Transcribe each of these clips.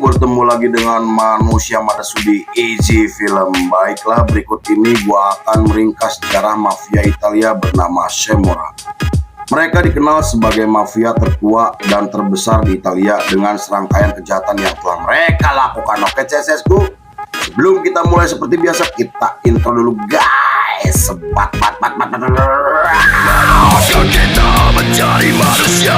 bertemu lagi dengan manusia Madasu di Easy Film. Baiklah, berikut ini gua akan meringkas sejarah mafia Italia bernama Camorra. Mereka dikenal sebagai mafia tertua dan terbesar di Italia dengan serangkaian kejahatan yang telah mereka lakukan. Oke CSS-ku, sebelum kita mulai seperti biasa, kita intro dulu guys. Kita mencari manusia,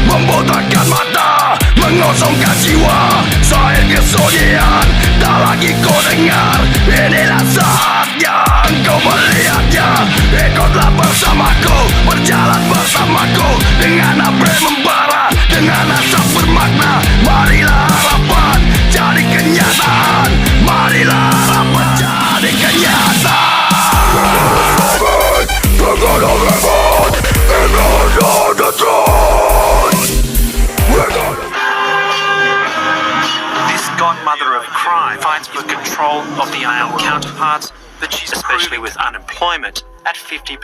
membotakkan mata, mengosongkan jiwa. Saya kesunyian, tak lagi kau dengar. Inilah saat yang kau melihatnya. Ikutlah bersamaku, berjalan bersamaku, dengan api membara, dengan asap bermakna. Marilah harapan jadi kenyataan. Marilah harapan jadi kenyataan. This godmother of crime fights for control of the male counterparts, but she's especially with unemployment at 50%.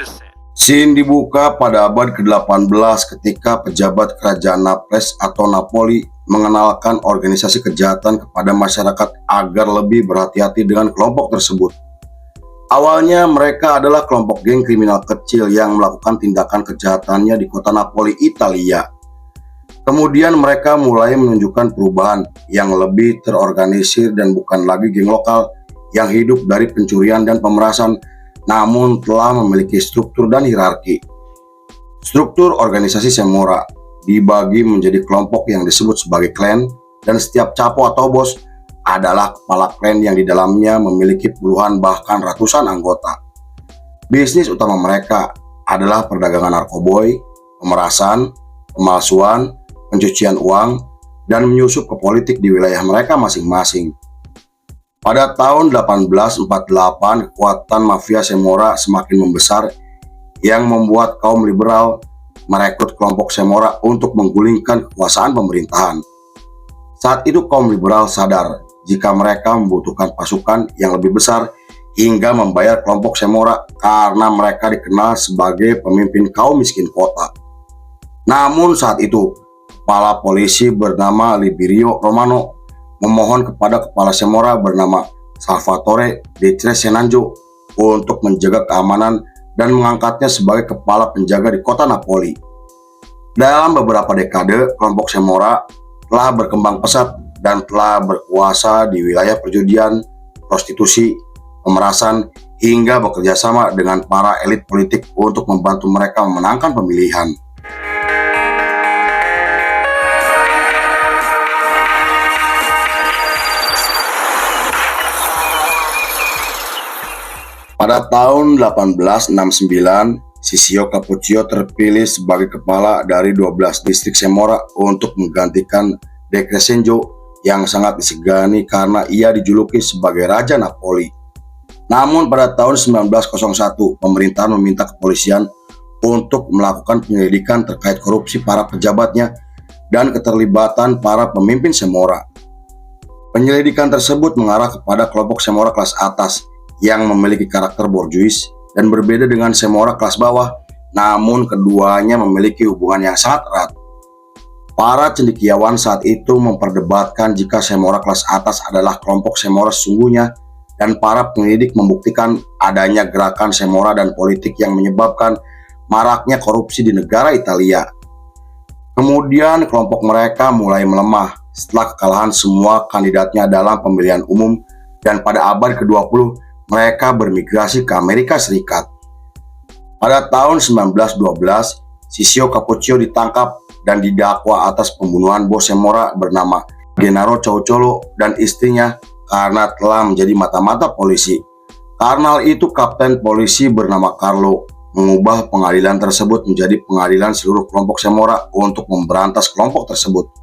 Scene dibuka pada abad ke-18 ketika pejabat kerajaan Naples atau Napoli mengenalkan organisasi kejahatan kepada masyarakat agar lebih berhati-hati dengan kelompok tersebut. Awalnya mereka adalah kelompok geng kriminal kecil yang melakukan tindakan kejahatannya di kota Napoli, Italia. Kemudian mereka mulai menunjukkan perubahan yang lebih terorganisir dan bukan lagi geng lokal yang hidup dari pencurian dan pemerasan, namun telah memiliki struktur dan hierarki. Struktur organisasi Camorra dibagi menjadi kelompok yang disebut sebagai klan, dan setiap capo atau bos adalah kepala klan yang di dalamnya memiliki puluhan bahkan ratusan anggota. Bisnis utama mereka adalah perdagangan narkoboy, pemerasan, pemalsuan, pencucian uang, dan menyusup ke politik di wilayah mereka masing-masing. Pada tahun 1848, kekuatan mafia Camorra semakin membesar yang membuat kaum liberal merekrut kelompok Camorra untuk menggulingkan kekuasaan pemerintahan. Saat itu kaum liberal sadar jika mereka membutuhkan pasukan yang lebih besar hingga membayar kelompok Camorra karena mereka dikenal sebagai pemimpin kaum miskin kota. Namun saat itu, kepala polisi bernama Liborio Romano memohon kepada kepala Camorra bernama Salvatore De Crescenzo untuk menjaga keamanan dan mengangkatnya sebagai kepala penjaga di kota Napoli. Dalam beberapa dekade, kelompok Camorra telah berkembang pesat dan telah berkuasa di wilayah perjudian, prostitusi, pemerasan, hingga bekerja sama dengan para elit politik untuk membantu mereka memenangkan pemilihan. Pada tahun 1869, Ciccio Capuccio terpilih sebagai kepala dari 12 distrik Camorra untuk menggantikan De Crescenzo yang sangat disegani karena ia dijuluki sebagai Raja Napoli. Namun pada tahun 1901, pemerintahan meminta kepolisian untuk melakukan penyelidikan terkait korupsi para pejabatnya dan keterlibatan para pemimpin Camorra. Penyelidikan tersebut mengarah kepada kelompok Camorra kelas atas yang memiliki karakter borjuis dan berbeda dengan Camorra kelas bawah, namun keduanya memiliki hubungan yang sangat erat. Para cendekiawan saat itu memperdebatkan jika Camorra kelas atas adalah kelompok Camorra sesungguhnya, dan para penyelidik membuktikan adanya gerakan Camorra dan politik yang menyebabkan maraknya korupsi di negara Italia. Kemudian kelompok mereka mulai melemah setelah kekalahan semua kandidatnya dalam pemilihan umum, dan pada abad ke-20 mereka bermigrasi ke Amerika Serikat. Pada tahun 1912, Ciccio Capuccio ditangkap dan didakwa atas pembunuhan bos Camorra bernama Gennaro Ciauciolo dan istrinya karena telah menjadi mata-mata polisi. Karena itu, kapten polisi bernama Carlo mengubah pengadilan tersebut menjadi pengadilan seluruh kelompok Camorra untuk memberantas kelompok tersebut.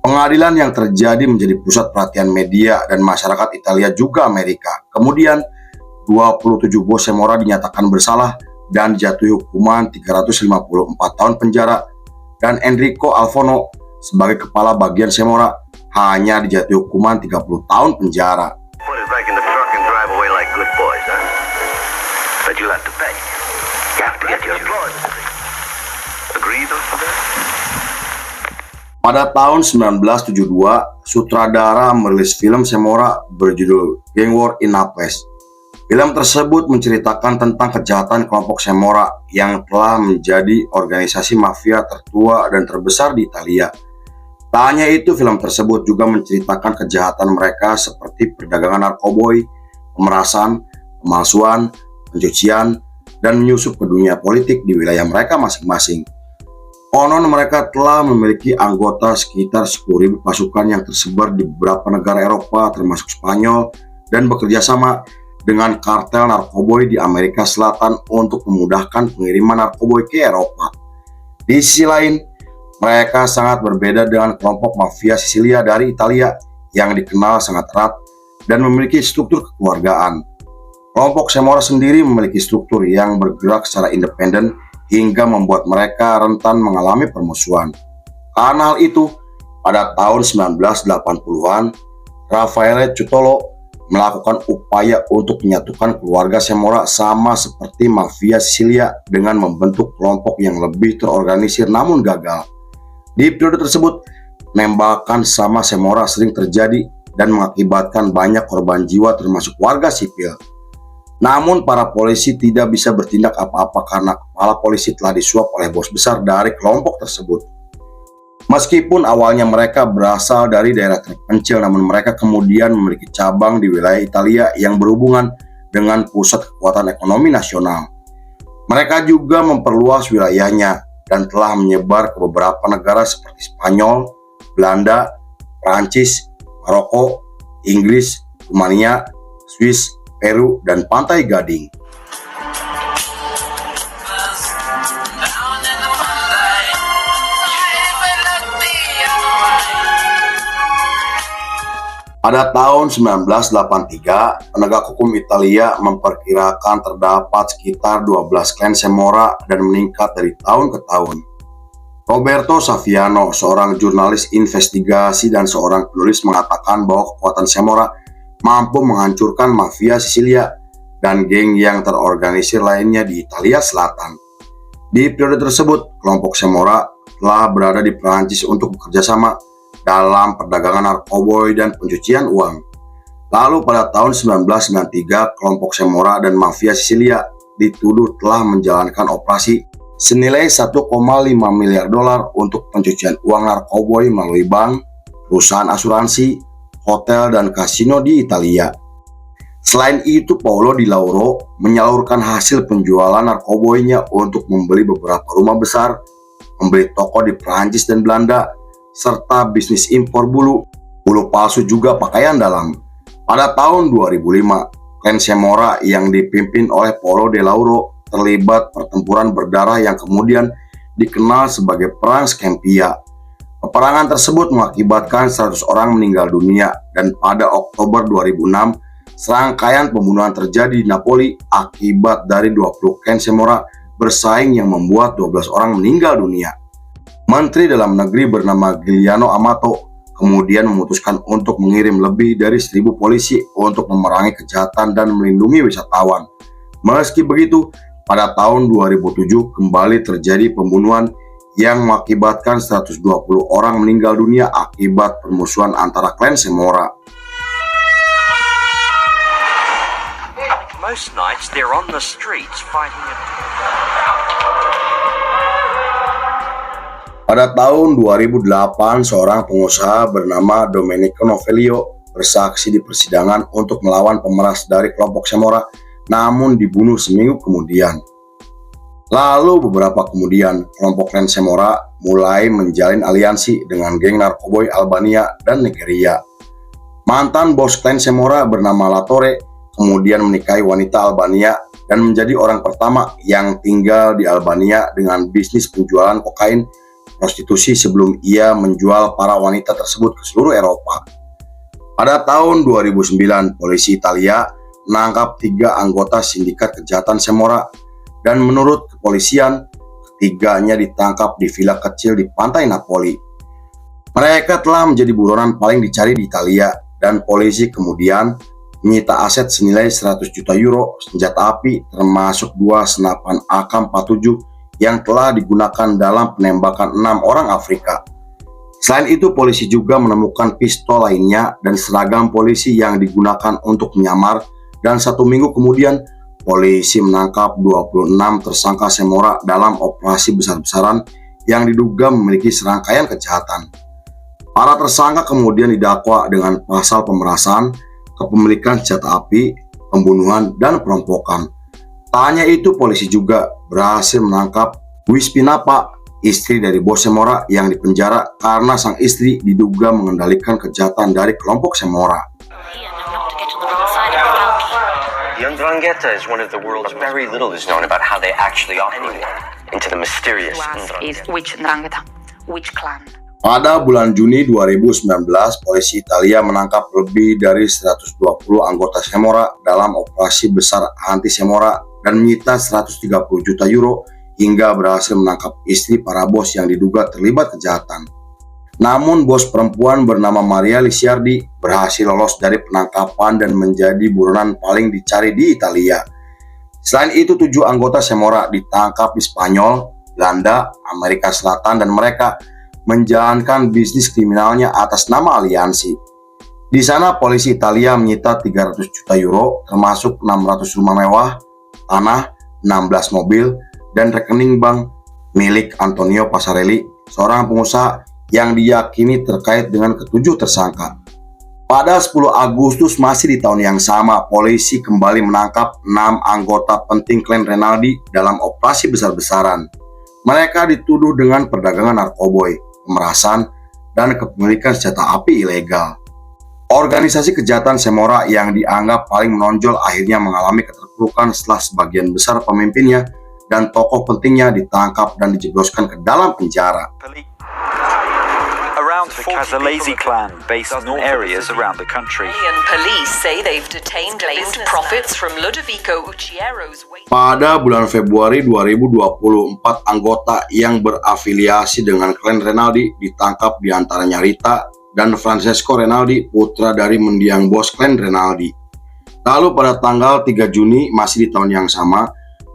Pengadilan yang terjadi menjadi pusat perhatian media dan masyarakat Italia juga Amerika. Kemudian, 27 bos Camorra dinyatakan bersalah dan dijatuhi hukuman 354 tahun penjara, dan Enrico Alfano sebagai kepala bagian Camorra hanya dijatuhi hukuman 30 tahun penjara. Pada tahun 1972, sutradara merilis film Semora berjudul Gang War in Naples. Film tersebut menceritakan tentang kejahatan kelompok Semora yang telah menjadi organisasi mafia tertua dan terbesar di Italia. Tak hanya itu, film tersebut juga menceritakan kejahatan mereka seperti perdagangan narkoboy, pemerasan, pemalsuan, pencucian, dan menyusup ke dunia politik di wilayah mereka masing-masing. Konon mereka telah memiliki anggota sekitar 10.000 pasukan yang tersebar di beberapa negara Eropa termasuk Spanyol dan bekerja sama dengan kartel narkoboy di Amerika Selatan untuk memudahkan pengiriman narkoboy ke Eropa. Di sisi lain, mereka sangat berbeda dengan kelompok mafia Sisilia dari Italia yang dikenal sangat erat dan memiliki struktur kekeluargaan. Kelompok Semora sendiri memiliki struktur yang bergerak secara independen hingga membuat mereka rentan mengalami permusuhan. Karena hal itu, pada tahun 1980-an, Raffaele Cutolo melakukan upaya untuk menyatukan keluarga Semora sama seperti mafia Sisilia dengan membentuk kelompok yang lebih terorganisir namun gagal. Di periode tersebut, penembakan sama Semora sering terjadi dan mengakibatkan banyak korban jiwa termasuk warga sipil. Namun para polisi tidak bisa bertindak apa-apa karena kepala polisi telah disuap oleh bos besar dari kelompok tersebut. Meskipun awalnya mereka berasal dari daerah terpencil, namun mereka kemudian memiliki cabang di wilayah Italia yang berhubungan dengan pusat kekuatan ekonomi nasional. Mereka juga memperluas wilayahnya dan telah menyebar ke beberapa negara seperti Spanyol, Belanda, Prancis, Maroko, Inggris, Rumania, Swiss, Peru, dan Pantai Gading. Pada tahun 1983, penegak hukum Italia memperkirakan terdapat sekitar 12 klan Semora dan meningkat dari tahun ke tahun. Roberto Saviano, seorang jurnalis investigasi dan seorang penulis, mengatakan bahwa kekuatan Semora mampu menghancurkan mafia Sisilia dan geng yang terorganisir lainnya di Italia Selatan. Di periode tersebut, kelompok Semora telah berada di Prancis untuk bekerja sama dalam perdagangan narkoboy dan pencucian uang. Lalu pada tahun 1993, kelompok Semora dan mafia Sisilia dituduh telah menjalankan operasi senilai 1,5 miliar dolar untuk pencucian uang narkoboy melalui bank, perusahaan asuransi, hotel, dan kasino di Italia. Selain itu, Paolo Di Lauro menyalurkan hasil penjualan narkoboynya untuk membeli beberapa rumah besar, membeli toko di Prancis dan Belanda, serta bisnis impor bulu palsu juga pakaian dalam. Pada tahun 2005, klan Semora yang dipimpin oleh Paolo Di Lauro terlibat pertempuran berdarah yang kemudian dikenal sebagai Perang Scampia. Peperangan tersebut mengakibatkan 100 orang meninggal dunia dan pada Oktober 2006, serangkaian pembunuhan terjadi di Napoli akibat dari 20 klan Semora bersaing yang membuat 12 orang meninggal dunia. Menteri Dalam Negeri bernama Giuliano Amato kemudian memutuskan untuk mengirim lebih dari 1.000 polisi untuk memerangi kejahatan dan melindungi wisatawan. Meski begitu, pada tahun 2007 kembali terjadi pembunuhan yang mengakibatkan 120 orang meninggal dunia akibat permusuhan antara klan Semora. Most nights they're on the streets fighting it. Pada tahun 2008, seorang pengusaha bernama Domenico Novelio bersaksi di persidangan untuk melawan pemeras dari kelompok Semora, namun dibunuh seminggu kemudian. Lalu beberapa kemudian, kelompok klan Semora mulai menjalin aliansi dengan geng narkoboy Albania dan Nigeria. Mantan bos klan Semora bernama Latore kemudian menikahi wanita Albania dan menjadi orang pertama yang tinggal di Albania dengan bisnis penjualan kokain prostitusi sebelum ia menjual para wanita tersebut ke seluruh Eropa. Pada tahun 2009, polisi Italia menangkap 3 anggota sindikat kejahatan Semora dan menurut kepolisian, ketiganya ditangkap di villa kecil di pantai Napoli. Mereka telah menjadi buronan paling dicari di Italia dan polisi kemudian menyita aset senilai 100 juta euro, senjata api termasuk 2 senapan AK-47 yang telah digunakan dalam penembakan 6 orang Afrika. Selain itu, polisi juga menemukan pistol lainnya dan seragam polisi yang digunakan untuk menyamar, dan 1 minggu kemudian polisi menangkap 26 tersangka Semora dalam operasi besar-besaran yang diduga memiliki serangkaian kejahatan. Para tersangka kemudian didakwa dengan pasal pemerasan, kepemilikan senjata api, pembunuhan, dan perampokan. Tak hanya itu, polisi juga berhasil menangkap Wispinapa, istri dari bos Semora yang dipenjara karena sang istri diduga mengendalikan kejahatan dari kelompok Semora. The Ndrangheta is one of the world's very little is known about how they actually operate into the mysterious Is which Ndrangheta? Which clan? Pada bulan Juni 2019, polisi Italia menangkap lebih dari 120 anggota Semora dalam operasi besar anti Semora dan menyita 130 juta euro hingga berhasil menangkap istri para bos yang diduga terlibat kejahatan. Namun bos perempuan bernama Maria Licciardi berhasil lolos dari penangkapan dan menjadi buronan paling dicari di Italia. Selain itu, 7 anggota Semora ditangkap di Spanyol, Belanda, Amerika Selatan, dan mereka menjalankan bisnis kriminalnya atas nama aliansi. Di sana polisi Italia menyita 300 juta euro termasuk 600 rumah mewah, tanah, 16 mobil, dan rekening bank milik Antonio Passarelli, seorang pengusaha yang diyakini terkait dengan ketujuh tersangka. Pada 10 Agustus masih di tahun yang sama, polisi kembali menangkap 6 anggota penting klan Renaldi dalam operasi besar-besaran. Mereka dituduh dengan perdagangan narkoboy, pemerasan, dan kepemilikan senjata api ilegal. Organisasi kejahatan Semora yang dianggap paling menonjol akhirnya mengalami keterpurukan setelah sebagian besar pemimpinnya dan tokoh pentingnya ditangkap dan dijebloskan ke dalam penjara. Around the Casalesi clan based in areas around the country. Police say they've detained claimed profits from Ludovico Ucciero's Pada bulan Februari 2024, anggota yang berafiliasi dengan klan Renaldi ditangkap, di antaranya Rita dan Francesco Renaldi, putra dari mendiang bos klan Renaldi. Lalu pada tanggal 3 Juni masih di tahun yang sama,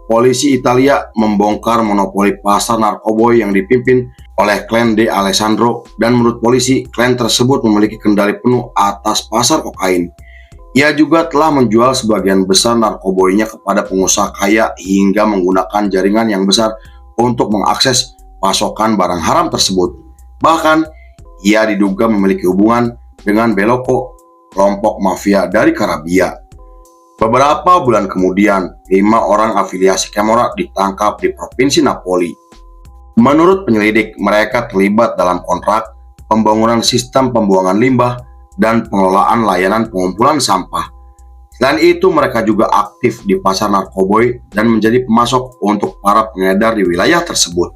polisi Italia membongkar monopoli pasar narkoboy yang dipimpin oleh klan De Alessandro, dan menurut polisi, klan tersebut memiliki kendali penuh atas pasar kokain. Ia juga telah menjual sebagian besar narkoboynya kepada pengusaha kaya hingga menggunakan jaringan yang besar untuk mengakses pasokan barang haram tersebut. Bahkan, ia diduga memiliki hubungan dengan Belloco, kelompok mafia dari Karabia. Beberapa bulan kemudian, 5 orang afiliasi Semora ditangkap di Provinsi Napoli. Menurut penyelidik, mereka terlibat dalam kontrak, pembangunan sistem pembuangan limbah, dan pengelolaan layanan pengumpulan sampah. Selain itu, mereka juga aktif di pasar narkoboy dan menjadi pemasok untuk para pengedar di wilayah tersebut.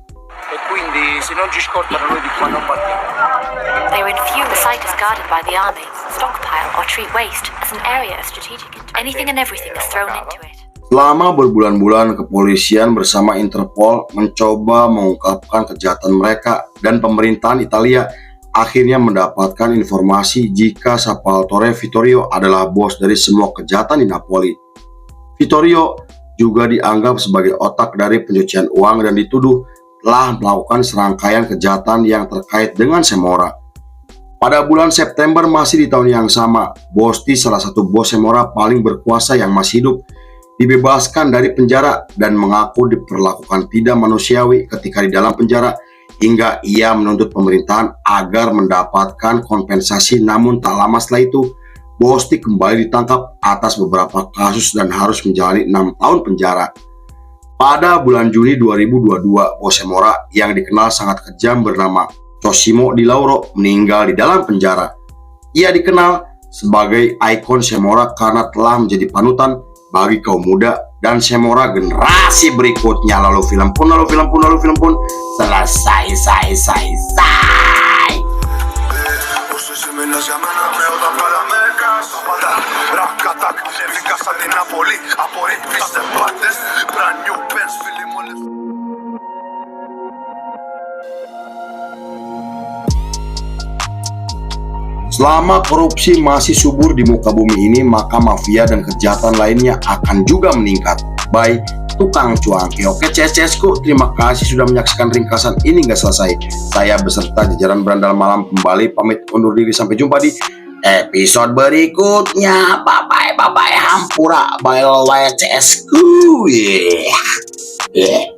They were in few. The site is guarded by the army. Stockpile or treat waste as an area of strategic interest. Anything and everything is thrown into it. Selama berbulan-bulan, kepolisian bersama Interpol mencoba mengungkapkan kejahatan mereka, dan pemerintahan Italia akhirnya mendapatkan informasi jika Salvatore Vittorio adalah bos dari semua kejahatan di Napoli. Vittorio juga dianggap sebagai otak dari pencucian uang dan dituduh telah melakukan serangkaian kejahatan yang terkait dengan Semora. Pada bulan September masih di tahun yang sama, Bosti, salah satu bos Semora paling berkuasa yang masih hidup, dibebaskan dari penjara dan mengaku diperlakukan tidak manusiawi ketika di dalam penjara, hingga ia menuntut pemerintahan agar mendapatkan kompensasi. Namun tak lama setelah itu, Bosti kembali ditangkap atas beberapa kasus dan harus menjalani 6 tahun penjara. Pada bulan Juni 2022, bos Semora yang dikenal sangat kejam bernama Cosimo Di Lauro meninggal di dalam penjara. Ia dikenal sebagai ikon Semora karena telah menjadi panutan bagi kaum muda dan Semora generasi berikutnya. Lalu film pun selesai. Selama korupsi masih subur di muka bumi ini, maka mafia dan kejahatan lainnya akan juga meningkat. by Tukang Cuanki. Oke CS-CSku, terima kasih sudah menyaksikan ringkasan ini nggak selesai. Saya beserta jajaran Berandal Malam kembali pamit undur diri, sampai jumpa di episode berikutnya. Bye bye hampura, bye CS-ku. Yeah.